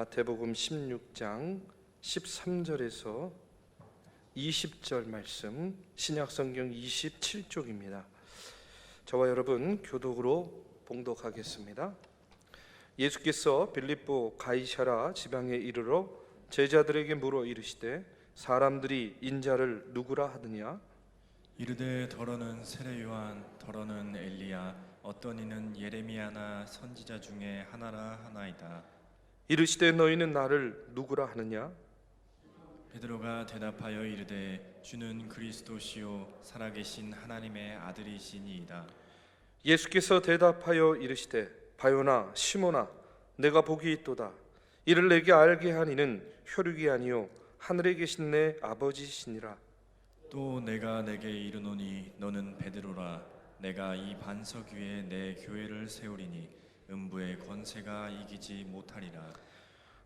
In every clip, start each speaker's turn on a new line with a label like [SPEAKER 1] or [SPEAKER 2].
[SPEAKER 1] 마태복음 16장 13절에서 20절 말씀, 신약성경 27쪽입니다. 저와 여러분 교독으로 봉독하겠습니다. 예수께서 빌립보 가이사랴 지방에 이르러 제자들에게 물어 이르시되 사람들이 인자를 누구라 하느냐?
[SPEAKER 2] 이르되 더러는 세례 요한, 더러는 엘리야, 어떤 이는 예레미야나 선지자 중에 하나라 하나이다.
[SPEAKER 1] 이르시되 너희는 나를 누구라 하느냐?
[SPEAKER 2] 베드로가 대답하여 이르되 주는 그리스도시요 살아계신 하나님의 아들이시니이다.
[SPEAKER 1] 예수께서 대답하여 이르시되 바요나 시몬아, 내가 복이 있도다. 이를 내게 알게 한 이는 혈육이 아니요 하늘에 계신 내 아버지시니라.
[SPEAKER 2] 또 내가 내게 이르노니 너는 베드로라. 내가 이 반석 위에 내 교회를 세우리니 음부의 권세가 이기지 못하리라.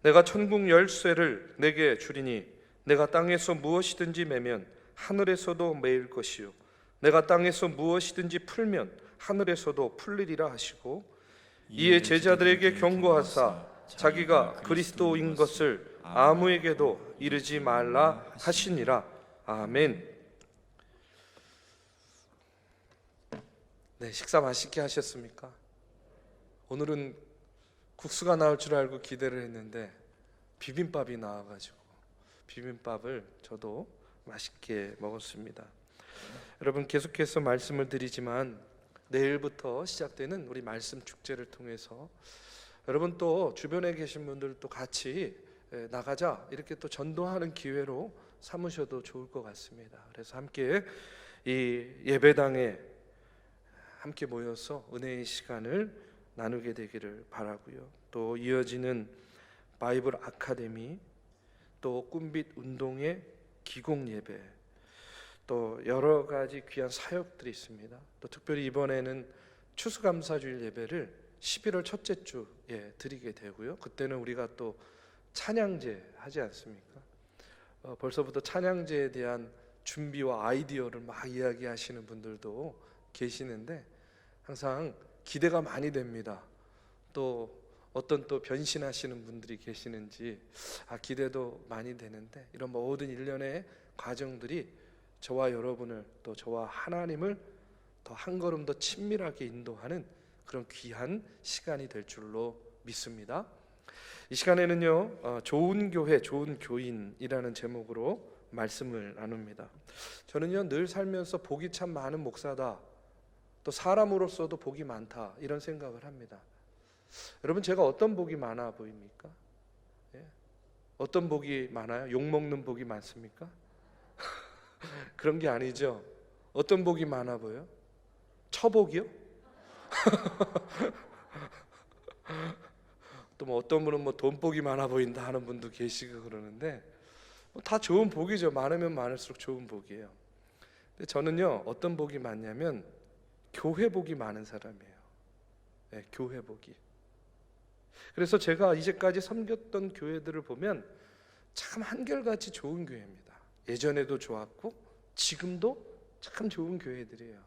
[SPEAKER 1] 내가 천국 열쇠를 내게 주리니 내가 땅에서 무엇이든지 매면 하늘에서도 매일 것이요 내가 땅에서 무엇이든지 풀면 하늘에서도 풀리리라 하시고, 이에 제자들에게 경고하사 자기가 그리스도인 것을 아무에게도 이르지 말라 하시니라. 아멘. 네, 식사 맛있게 하셨습니까? 오늘은 국수가 나올 줄 알고 기대를 했는데 비빔밥이 나와가지고 비빔밥을 저도 맛있게 먹었습니다. 여러분, 계속해서 말씀을 드리지만 내일부터 시작되는 우리 말씀 축제를 통해서 여러분 또 주변에 계신 분들도 같이 나가자 이렇게 또 전도하는 기회로 삼으셔도 좋을 것 같습니다. 그래서 함께 이 예배당에 함께 모여서 은혜의 시간을 나누게 되기를 바라고요. 또 이어지는 바이블 아카데미, 또 꿈빛 운동의 기공 예배, 또 여러 가지 귀한 사역들이 있습니다. 또 특별히 이번에는 추수감사주일 예배를 11월 첫째 주에 드리게 되고요. 그때는 우리가 또 찬양제 하지 않습니까? 벌써부터 찬양제에 대한 준비와 아이디어를 막 이야기하시는 분들도 계시는데 항상 기대가 많이 됩니다. 또 어떤 또 변신하시는 분들이 계시는지 기대도 많이 되는데, 이런 모든 일련의 과정들이 저와 여러분을, 또 저와 하나님을 더 한 걸음 더 친밀하게 인도하는 그런 귀한 시간이 될 줄로 믿습니다. 이 시간에는요, 좋은 교회, 좋은 교인이라는 제목으로 말씀을 나눕니다. 저는요, 늘 살면서 복이 참 많은 목사다, 또 사람으로서도 복이 많다, 이런 생각을 합니다. 여러분, 제가 어떤 복이 많아 보입니까? 예? 어떤 복이 많아요? 욕먹는 복이 많습니까? 그런 게 아니죠. 어떤 복이 많아 보여요? 처복이요? 또 뭐 어떤 분은 뭐 돈복이 많아 보인다 하는 분도 계시고 그러는데, 다 좋은 복이죠. 많으면 많을수록 좋은 복이에요. 근데 저는요, 어떤 복이 많냐면 교회 복이 많은 사람이에요. 네, 교회 복이. 그래서 제가 이제까지 섬겼던 교회들을 보면 참 한결같이 좋은 교회입니다. 예전에도 좋았고 지금도 참 좋은 교회들이에요.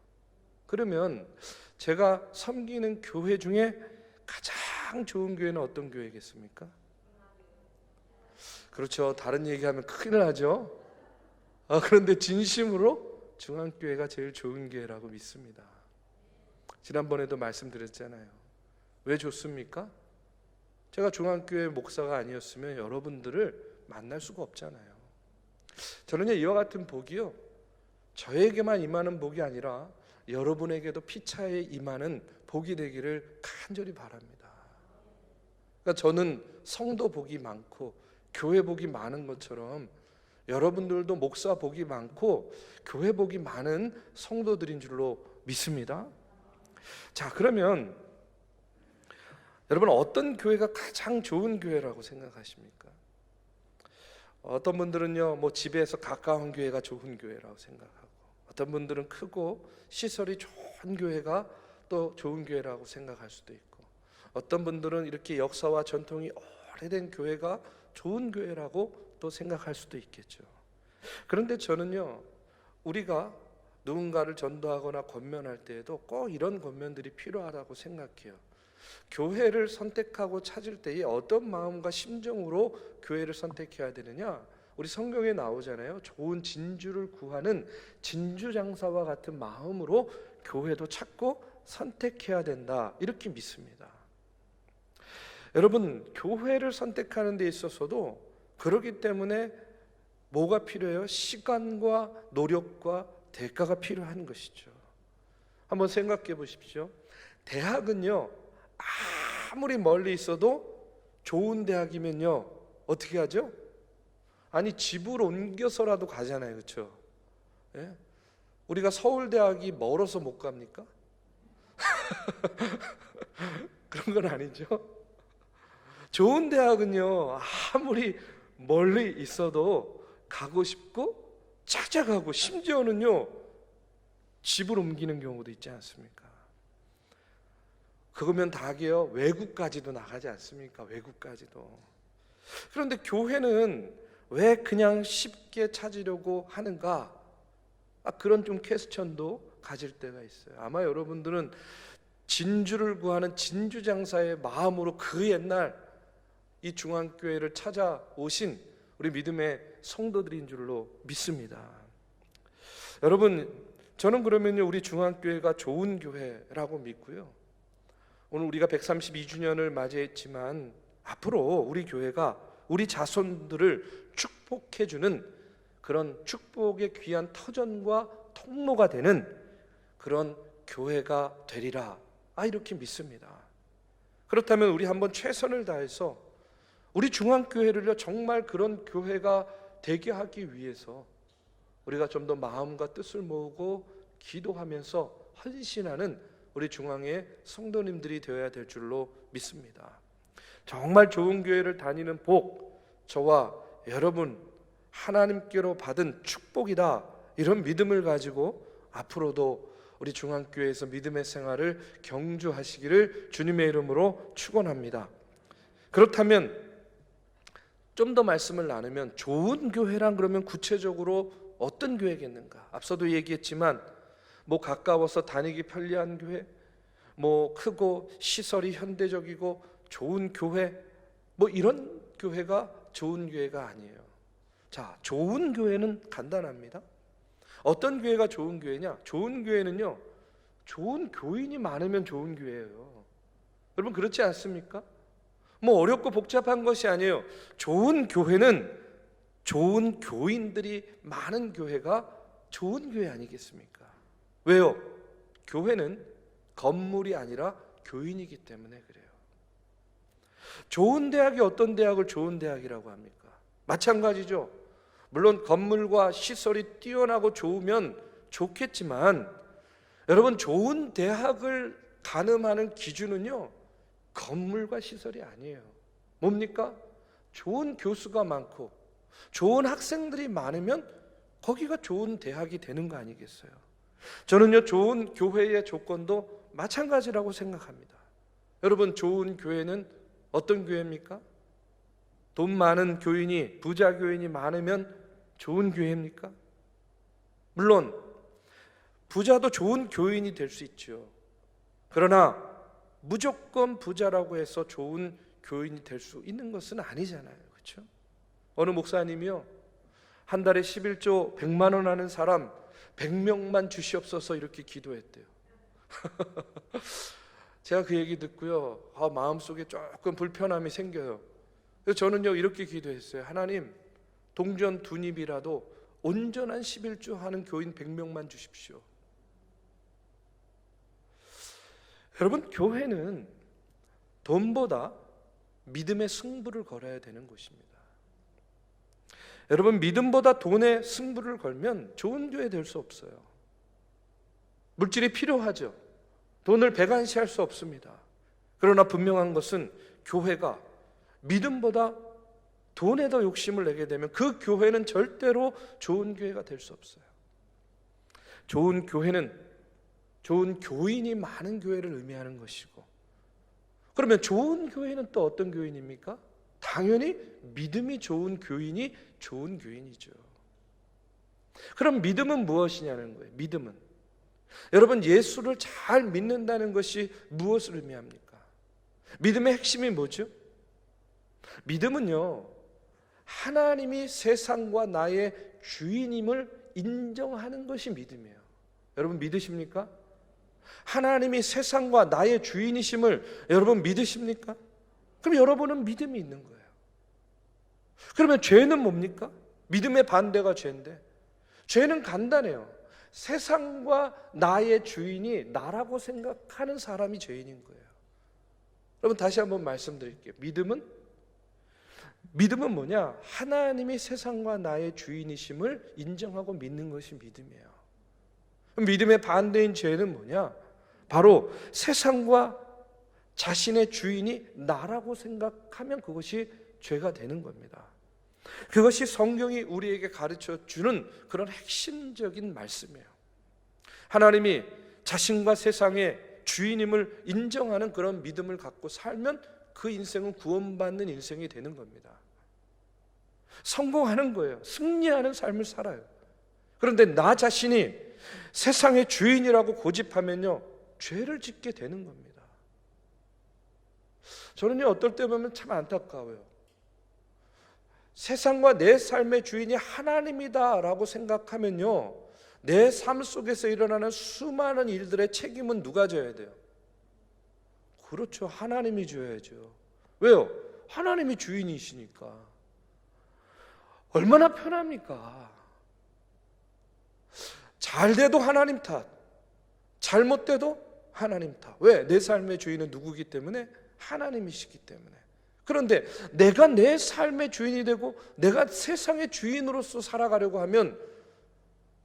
[SPEAKER 1] 그러면 제가 섬기는 교회 중에 가장 좋은 교회는 어떤 교회겠습니까? 그렇죠. 다른 얘기하면 큰일 나죠. 그런데 진심으로 중앙교회가 제일 좋은 교회라고 믿습니다. 지난번에도 말씀드렸잖아요. 왜 좋습니까? 제가 중앙교회 목사가 아니었으면 여러분들을 만날 수가 없잖아요. 저는요, 이와 같은 복이요, 저에게만 임하는 복이 아니라 여러분에게도 피차에 임하는 복이 되기를 간절히 바랍니다. 그러니까 저는 성도 복이 많고 교회 복이 많은 것처럼 여러분들도 목사 복이 많고 교회 복이 많은 성도들인 줄로 믿습니다. 자, 그러면 여러분, 어떤 교회가 가장 좋은 교회라고 생각하십니까? 어떤 분들은요, 뭐 집에서 가까운 교회가 좋은 교회라고 생각하고, 어떤 분들은 크고 시설이 좋은 교회가 또 좋은 교회라고 생각할 수도 있고, 어떤 분들은 이렇게 역사와 전통이 오래된 교회가 좋은 교회라고 또 생각할 수도 있겠죠. 그런데 저는요, 우리가 누군가를 전도하거나 권면할 때에도 꼭 이런 권면들이 필요하다고 생각해요. 교회를 선택하고 찾을 때에 어떤 마음과 심정으로 교회를 선택해야 되느냐? 우리 성경에 나오잖아요. 좋은 진주를 구하는 진주장사와 같은 마음으로 교회도 찾고 선택해야 된다, 이렇게 믿습니다. 여러분, 교회를 선택하는 데 있어서도 그렇기 때문에 뭐가 필요해요? 시간과 노력과 대가가 필요한 것이죠. 한번 생각해 보십시오. 대학은요, 아무리 멀리 있어도 좋은 대학이면요 어떻게 하죠? 아니, 집을 옮겨서라도 가잖아요, 그렇죠? 예? 우리가 서울대학이 멀어서 못 갑니까? 그런 건 아니죠. 좋은 대학은요 아무리 멀리 있어도 가고 싶고 찾아가고, 심지어는요 집을 옮기는 경우도 있지 않습니까? 그거면 다게요 외국까지도 나가지 않습니까? 외국까지도. 그런데 교회는 왜 그냥 쉽게 찾으려고 하는가? 그런 좀 퀘스천도 가질 때가 있어요. 아마 여러분들은 진주를 구하는 진주장사의 마음으로 그 옛날 이 중앙교회를 찾아오신 우리 믿음의 성도들인 줄로 믿습니다. 여러분, 저는 그러면요 우리 중앙교회가 좋은 교회라고 믿고요, 오늘 우리가 132주년을 맞이했지만 앞으로 우리 교회가 우리 자손들을 축복해주는 그런 축복의 귀한 터전과 통로가 되는 그런 교회가 되리라, 이렇게 믿습니다. 그렇다면 우리 한번 최선을 다해서 우리 중앙교회를요 정말 그런 교회가 되게 하기 위해서 우리가 좀 더 마음과 뜻을 모으고 기도하면서 헌신하는 우리 중앙의 성도님들이 되어야 될 줄로 믿습니다. 정말 좋은 교회를 다니는 복, 저와 여러분 하나님께로 받은 축복이다, 이런 믿음을 가지고 앞으로도 우리 중앙교회에서 믿음의 생활을 경주하시기를 주님의 이름으로 축원합니다. 그렇다면 좀 더 말씀을 나누면 좋은 교회란 그러면 구체적으로 어떤 교회겠는가? 앞서도 얘기했지만 뭐 가까워서 다니기 편리한 교회, 뭐 크고 시설이 현대적이고 좋은 교회, 뭐 이런 교회가 좋은 교회가 아니에요. 자, 좋은 교회는 간단합니다. 어떤 교회가 좋은 교회냐? 좋은 교회는요 좋은 교인이 많으면 좋은 교회예요. 여러분, 그렇지 않습니까? 뭐 어렵고 복잡한 것이 아니에요. 좋은 교회는 좋은 교인들이 많은 교회가 좋은 교회 아니겠습니까? 왜요? 교회는 건물이 아니라 교인이기 때문에 그래요. 좋은 대학이 어떤 대학을 좋은 대학이라고 합니까? 마찬가지죠. 물론 건물과 시설이 뛰어나고 좋으면 좋겠지만 여러분, 좋은 대학을 가늠하는 기준은요 건물과 시설이 아니에요. 뭡니까? 좋은 교수가 많고 좋은 학생들이 많으면 거기가 좋은 대학이 되는 거 아니겠어요? 저는요 좋은 교회의 조건도 마찬가지라고 생각합니다. 여러분, 좋은 교회는 어떤 교회입니까? 돈 많은 교인이, 부자 교인이 많으면 좋은 교회입니까? 물론 부자도 좋은 교인이 될 수 있죠. 그러나 무조건 부자라고 해서 좋은 교인이 될 수 있는 것은 아니잖아요. 그렇죠? 어느 목사님이요 한 달에 11조 100만 원 하는 사람 100명만 주시옵소서 이렇게 기도했대요. 제가 그 얘기 듣고요 마음속에 조금 불편함이 생겨요. 그래서 저는요 이렇게 기도했어요. 하나님, 동전 두 입이라도 온전한 11조 하는 교인 100명만 주십시오. 여러분, 교회는 돈보다 믿음의 승부를 걸어야 되는 곳입니다. 여러분, 믿음보다 돈의 승부를 걸면 좋은 교회 될 수 없어요. 물질이 필요하죠. 돈을 배관시할 수 없습니다. 그러나 분명한 것은 교회가 믿음보다 돈에 더 욕심을 내게 되면 그 교회는 절대로 좋은 교회가 될 수 없어요. 좋은 교회는 좋은 교인이 많은 교회를 의미하는 것이고, 그러면 좋은 교회는 또 어떤 교인입니까? 당연히 믿음이 좋은 교인이 좋은 교인이죠. 그럼 믿음은 무엇이냐는 거예요. 믿음은, 여러분, 예수를 잘 믿는다는 것이 무엇을 의미합니까? 믿음의 핵심이 뭐죠? 믿음은요, 하나님이 세상과 나의 주인임을 인정하는 것이 믿음이에요. 여러분 믿으십니까? 하나님이 세상과 나의 주인이심을 여러분 믿으십니까? 그럼 여러분은 믿음이 있는 거예요. 그러면 죄는 뭡니까? 믿음의 반대가 죄인데, 죄는 간단해요. 세상과 나의 주인이 나라고 생각하는 사람이 죄인인 거예요. 여러분 다시 한번 말씀드릴게요. 믿음은 뭐냐? 하나님이 세상과 나의 주인이심을 인정하고 믿는 것이 믿음이에요. 믿음의 반대인 죄는 뭐냐? 바로 세상과 자신의 주인이 나라고 생각하면 그것이 죄가 되는 겁니다. 그것이 성경이 우리에게 가르쳐 주는 그런 핵심적인 말씀이에요. 하나님이 자신과 세상의 주인임을 인정하는 그런 믿음을 갖고 살면 그 인생은 구원받는 인생이 되는 겁니다. 성공하는 거예요. 승리하는 삶을 살아요. 그런데 나 자신이 세상의 주인이라고 고집하면요, 죄를 짓게 되는 겁니다. 저는요, 어떨 때 보면 참 안타까워요. 세상과 내 삶의 주인이 하나님이다라고 생각하면요, 내 삶 속에서 일어나는 수많은 일들의 책임은 누가 져야 돼요? 그렇죠, 하나님이 져야죠. 왜요? 하나님이 주인이시니까. 얼마나 편합니까? 잘 돼도 하나님 탓, 잘못돼도 하나님 탓. 왜? 내 삶의 주인은 누구기 때문에? 하나님이시기 때문에. 그런데 내가 내 삶의 주인이 되고 내가 세상의 주인으로서 살아가려고 하면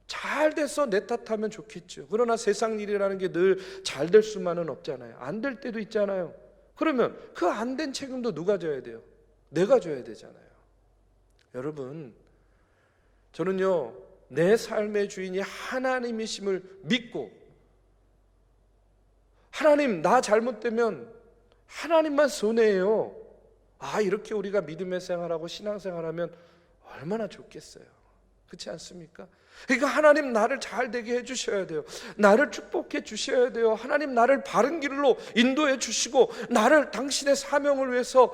[SPEAKER 1] 잘 돼서 내 탓하면 좋겠죠. 그러나 세상 일이라는 게 늘 잘 될 수만은 없잖아요. 안 될 때도 있잖아요. 그러면 그 안 된 책임도 누가 져야 돼요? 내가 져야 되잖아요. 여러분, 저는요, 내 삶의 주인이 하나님이심을 믿고, 하나님 나 잘못되면 하나님만 손해예요. 이렇게 우리가 믿음의 생활하고 신앙생활하면 얼마나 좋겠어요. 그렇지 않습니까? 그러니까 하나님 나를 잘 되게 해주셔야 돼요. 나를 축복해 주셔야 돼요. 하나님 나를 바른 길로 인도해 주시고 나를 당신의 사명을 위해서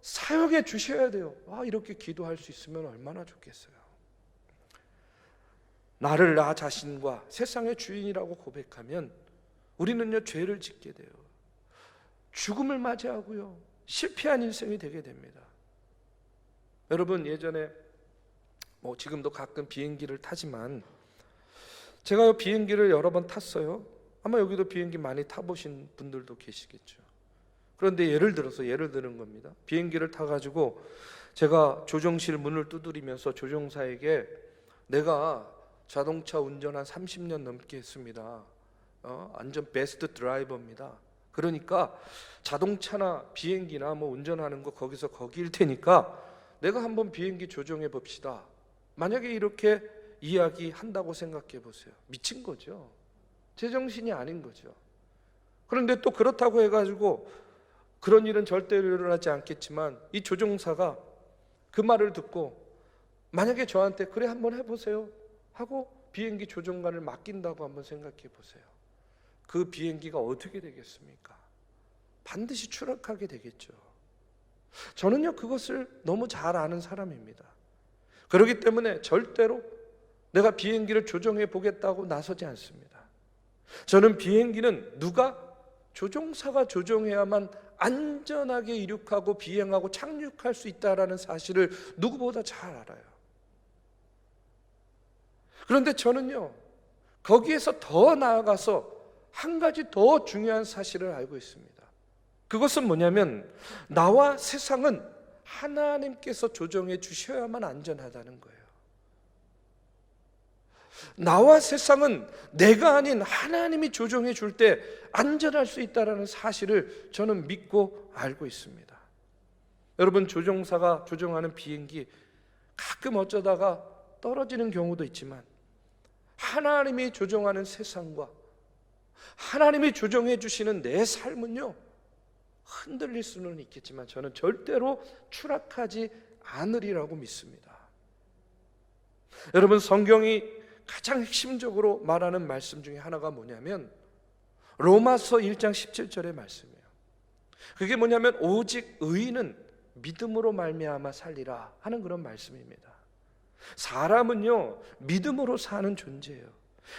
[SPEAKER 1] 사용해 주셔야 돼요. 이렇게 기도할 수 있으면 얼마나 좋겠어요. 나를 나 자신과 세상의 주인이라고 고백하면 우리는요, 죄를 짓게 돼요. 죽음을 맞이하고요, 실패한 인생이 되게 됩니다. 여러분, 예전에 지금도 가끔 비행기를 타지만 제가 비행기를 여러 번 탔어요. 아마 여기도 비행기 많이 타보신 분들도 계시겠죠. 그런데 예를 드는 겁니다. 비행기를 타가지고 제가 조종실 문을 두드리면서 조종사에게 내가 자동차 운전 한 30년 넘게 했습니다. 완전 베스트 드라이버입니다. 그러니까 자동차나 비행기나 운전하는 거 거기일 테니까 내가 한번 비행기 조종해 봅시다. 만약에 이렇게 이야기한다고 생각해 보세요. 미친 거죠. 제정신이 아닌 거죠. 그런데 또 그렇다고 해가지고 그런 일은 절대로 일어나지 않겠지만 이 조종사가 그 말을 듣고 만약에 저한테 그래 한번 해보세요 하고 비행기 조종관을 맡긴다고 한번 생각해 보세요. 그 비행기가 어떻게 되겠습니까? 반드시 추락하게 되겠죠. 저는요, 그것을 너무 잘 아는 사람입니다. 그렇기 때문에 절대로 내가 비행기를 조종해 보겠다고 나서지 않습니다. 저는 비행기는 조종사가 조종해야만 안전하게 이륙하고 비행하고 착륙할 수 있다는 사실을 누구보다 잘 알아요. 그런데 저는요, 거기에서 더 나아가서 한 가지 더 중요한 사실을 알고 있습니다. 그것은 뭐냐면 나와 세상은 하나님께서 조정해 주셔야만 안전하다는 거예요. 나와 세상은 내가 아닌 하나님이 조정해 줄 때 안전할 수 있다는 사실을 저는 믿고 알고 있습니다. 여러분, 조종사가 조종하는 비행기 가끔 어쩌다가 떨어지는 경우도 있지만 하나님이 조종하는 세상과 하나님이 조정해 주시는 내 삶은요, 흔들릴 수는 있겠지만 저는 절대로 추락하지 않으리라고 믿습니다. 여러분, 성경이 가장 핵심적으로 말하는 말씀 중에 하나가 뭐냐면 로마서 1장 17절의 말씀이에요. 그게 뭐냐면 오직 의인은 믿음으로 말미암아 살리라 하는 그런 말씀입니다. 사람은요, 믿음으로 사는 존재예요.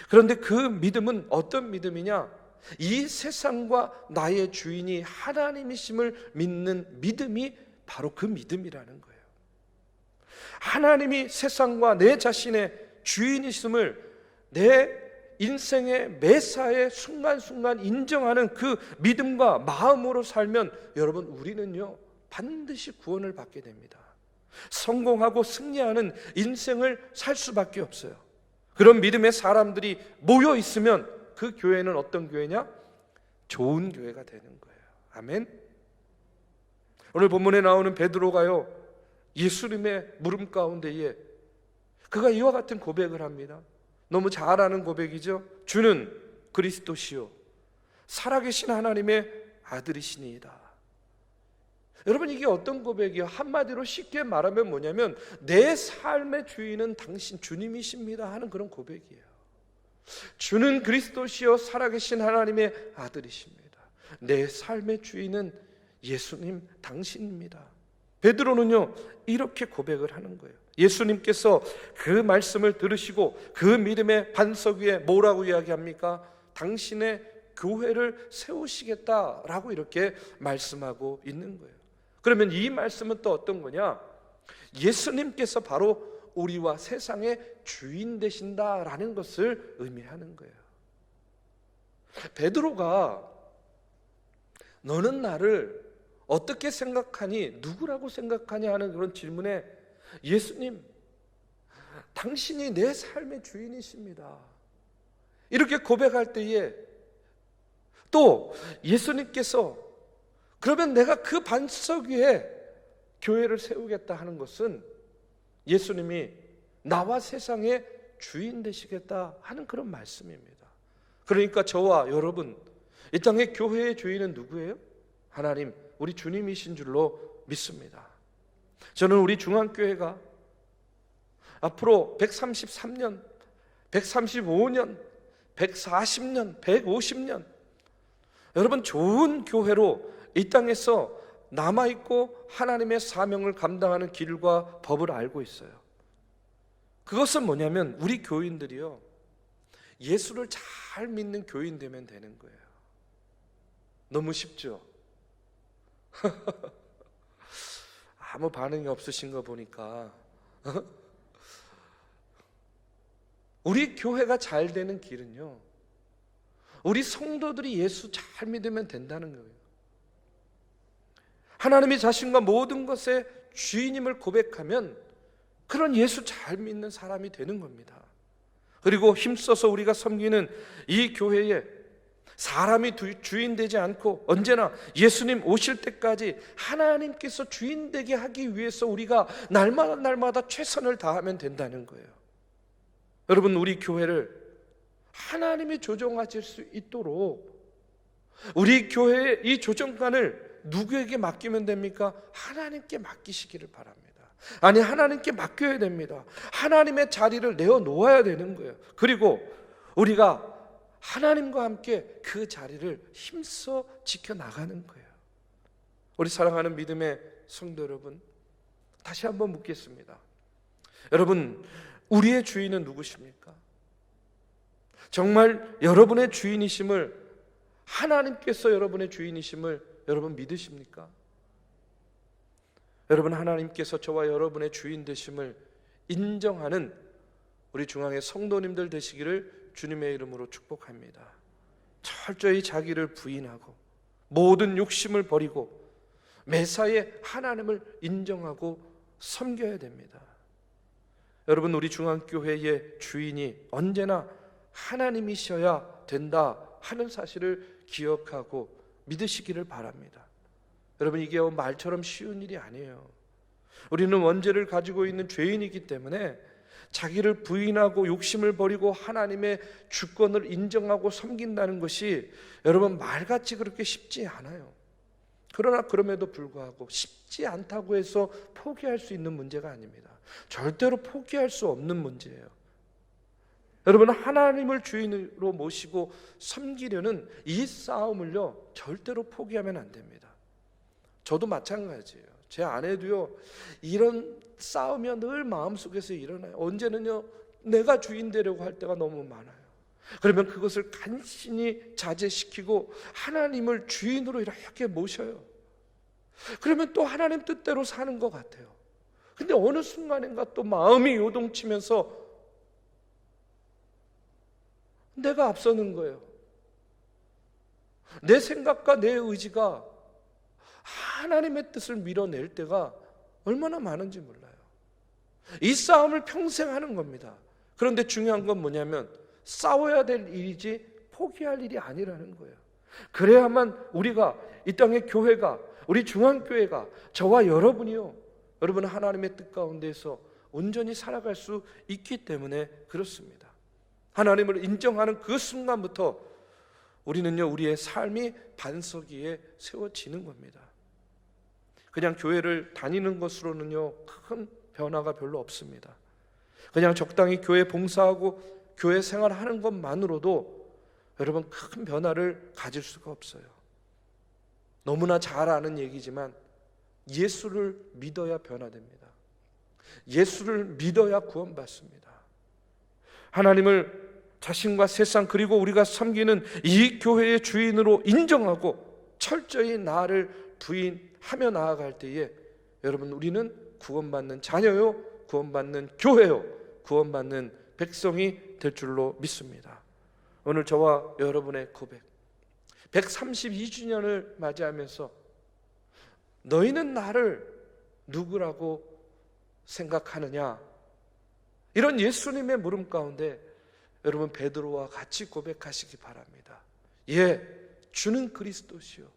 [SPEAKER 1] 그런데 그 믿음은 어떤 믿음이냐? 이 세상과 나의 주인이 하나님이심을 믿는 믿음이 바로 그 믿음이라는 거예요. 하나님이 세상과 내 자신의 주인이심을 내 인생의 매사에 순간순간 인정하는 그 믿음과 마음으로 살면 여러분, 우리는요 반드시 구원을 받게 됩니다. 성공하고 승리하는 인생을 살 수밖에 없어요. 그런 믿음의 사람들이 모여 있으면 그 교회는 어떤 교회냐? 좋은 교회가 되는 거예요. 아멘. 오늘 본문에 나오는 베드로가요, 예수님의 물음 가운데에 그가 이와 같은 고백을 합니다. 너무 잘 아는 고백이죠. 주는 그리스도시요 살아계신 하나님의 아들이시니이다. 여러분, 이게 어떤 고백이에요? 한마디로 쉽게 말하면 뭐냐면 내 삶의 주인은 당신 주님이십니다 하는 그런 고백이에요. 주는 그리스도시요 살아계신 하나님의 아들이십니다. 내 삶의 주인은 예수님 당신입니다. 베드로는요 이렇게 고백을 하는 거예요. 예수님께서 그 말씀을 들으시고 그 믿음의 반석 위에 뭐라고 이야기합니까? 당신의 교회를 세우시겠다라고 이렇게 말씀하고 있는 거예요. 그러면 이 말씀은 또 어떤 거냐? 예수님께서 바로 우리와 세상의 주인 되신다라는 것을 의미하는 거예요. 베드로가 너는 나를 어떻게 생각하니? 누구라고 생각하냐 하는 그런 질문에 예수님, 당신이 내 삶의 주인이십니다 이렇게 고백할 때에 또 예수님께서 그러면 내가 그 반석 위에 교회를 세우겠다 하는 것은 예수님이 나와 세상의 주인 되시겠다 하는 그런 말씀입니다. 그러니까 저와 여러분, 이 땅의 교회의 주인은 누구예요? 하나님, 우리 주님이신 줄로 믿습니다. 저는 우리 중앙교회가 앞으로 133년, 135년, 140년, 150년 여러분 좋은 교회로 이 땅에서 남아있고 하나님의 사명을 감당하는 길과 법을 알고 있어요. 그것은 뭐냐면 우리 교인들이요 예수를 잘 믿는 교인 되면 되는 거예요. 너무 쉽죠? 아무 반응이 없으신 거 보니까 우리 교회가 잘 되는 길은요 우리 성도들이 예수 잘 믿으면 된다는 거예요. 하나님이 자신과 모든 것의 주인임을 고백하면 그런 예수 잘 믿는 사람이 되는 겁니다. 그리고 힘써서 우리가 섬기는 이 교회에 사람이 주인 되지 않고 언제나 예수님 오실 때까지 하나님께서 주인 되게 하기 위해서 우리가 날마다 최선을 다하면 된다는 거예요. 여러분, 우리 교회를 하나님이 조정하실 수 있도록 우리 교회의 이 조정관을 누구에게 맡기면 됩니까? 하나님께 맡기시기를 바랍니다. 아니, 하나님께 맡겨야 됩니다. 하나님의 자리를 내어놓아야 되는 거예요. 그리고 우리가 하나님과 함께 그 자리를 힘써 지켜나가는 거예요. 우리 사랑하는 믿음의 성도 여러분, 다시 한번 묻겠습니다. 여러분, 우리의 주인은 누구십니까? 정말 여러분의 주인이심을, 하나님께서 여러분의 주인이심을 여러분 믿으십니까? 여러분, 하나님께서 저와 여러분의 주인 되심을 인정하는 우리 중앙의 성도님들 되시기를 주님의 이름으로 축복합니다. 철저히 자기를 부인하고 모든 욕심을 버리고 매사에 하나님을 인정하고 섬겨야 됩니다. 여러분, 우리 중앙교회의 주인이 언제나 하나님이셔야 된다 하는 사실을 기억하고 믿으시기를 바랍니다. 여러분, 이게 말처럼 쉬운 일이 아니에요. 우리는 원죄를 가지고 있는 죄인이기 때문에 자기를 부인하고 욕심을 버리고 하나님의 주권을 인정하고 섬긴다는 것이 여러분 말같이 그렇게 쉽지 않아요. 그러나 그럼에도 불구하고 쉽지 않다고 해서 포기할 수 있는 문제가 아닙니다. 절대로 포기할 수 없는 문제예요. 여러분, 하나님을 주인으로 모시고 섬기려는 이 싸움을요 절대로 포기하면 안 됩니다. 저도 마찬가지예요. 제 아내도요, 이런 싸움이 늘 마음속에서 일어나요. 언제는요, 내가 주인 되려고 할 때가 너무 많아요. 그러면 그것을 간신히 자제시키고 하나님을 주인으로 이렇게 모셔요. 그러면 또 하나님 뜻대로 사는 것 같아요. 근데 어느 순간인가 또 마음이 요동치면서 내가 앞서는 거예요. 내 생각과 내 의지가 하나님의 뜻을 밀어낼 때가 얼마나 많은지 몰라요. 이 싸움을 평생 하는 겁니다. 그런데 중요한 건 뭐냐면 싸워야 될 일이지 포기할 일이 아니라는 거예요. 그래야만 우리가 이 땅의 교회가, 우리 중앙교회가, 저와 여러분이요, 여러분 하나님의 뜻 가운데서 온전히 살아갈 수 있기 때문에 그렇습니다. 하나님을 인정하는 그 순간부터 우리는요, 우리의 삶이 반석 위에 세워지는 겁니다. 그냥 교회를 다니는 것으로는요, 큰 변화가 별로 없습니다. 그냥 적당히 교회 봉사하고 교회 생활하는 것만으로도 여러분 큰 변화를 가질 수가 없어요. 너무나 잘 아는 얘기지만 예수를 믿어야 변화됩니다. 예수를 믿어야 구원받습니다. 하나님을 자신과 세상 그리고 우리가 섬기는 이 교회의 주인으로 인정하고 철저히 나를 부인하며 나아갈 때에 여러분 우리는 구원받는 자녀요, 구원받는 교회요, 구원받는 백성이 될 줄로 믿습니다. 오늘 저와 여러분의 고백, 132주년을 맞이하면서 너희는 나를 누구라고 생각하느냐, 이런 예수님의 물음 가운데 여러분 베드로와 같이 고백하시기 바랍니다. 예, 주는 그리스도시요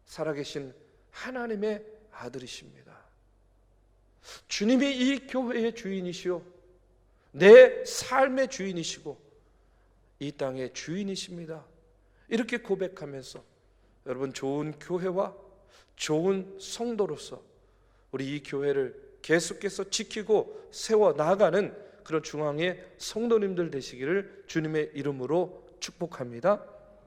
[SPEAKER 1] 살아계신 하나님의 아들이십니다. 주님이 이 교회의 주인이시요 내 삶의 주인이시고 이 땅의 주인이십니다. 이렇게 고백하면서 여러분 좋은 교회와 좋은 성도로서 우리 이 교회를 계속해서 지키고 세워나가는 그런 중앙의 성도님들 되시기를 주님의 이름으로 축복합니다.